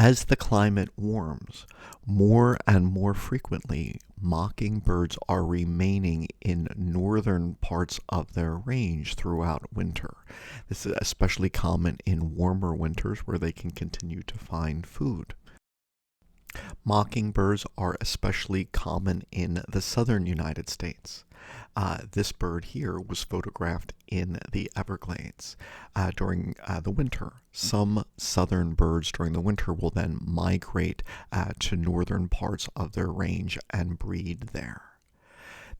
As the climate warms, more and more frequently, mockingbirds are remaining in northern parts of their range throughout winter. This is especially common in warmer winters where they can continue to find food. Mockingbirds are especially common in the southern United States. This bird here was photographed in the Everglades during the winter. Some southern birds during the winter will then migrate to northern parts of their range and breed there.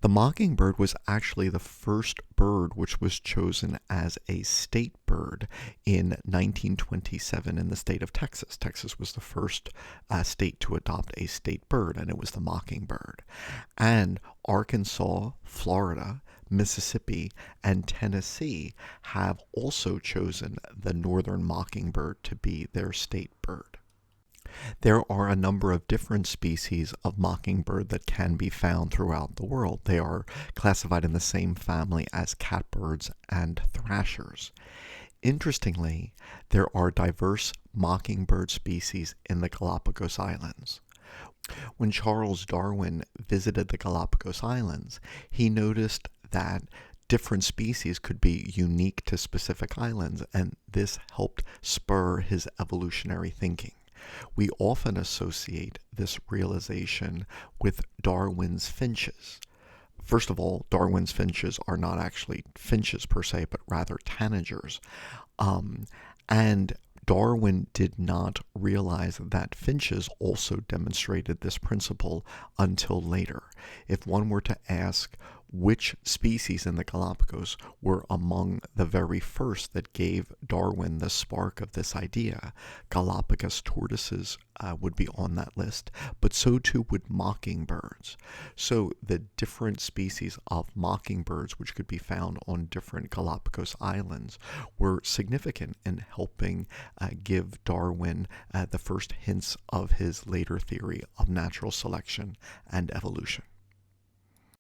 The mockingbird was actually the first bird which was chosen as a state bird in 1927 in the state of Texas. Texas was the first state to adopt a state bird, and it was the mockingbird. And Arkansas, Florida, Mississippi, and Tennessee have also chosen the northern mockingbird to be their state bird. There are a number of different species of mockingbird that can be found throughout the world. They are classified in the same family as catbirds and thrashers. Interestingly, there are diverse mockingbird species in the Galapagos Islands. When Charles Darwin visited the Galapagos Islands, he noticed that different species could be unique to specific islands, and this helped spur his evolutionary thinking. We often associate this realization with Darwin's finches. First of all, Darwin's finches are not actually finches per se, but rather tanagers. And Darwin did not realize that finches also demonstrated this principle until later. If one were to ask which species in the Galapagos were among the very first that gave Darwin the spark of this idea, Galapagos tortoises would be on that list, but so too would mockingbirds. So the different species of mockingbirds which could be found on different Galapagos islands were significant in helping give Darwin the first hints of his later theory of natural selection and evolution.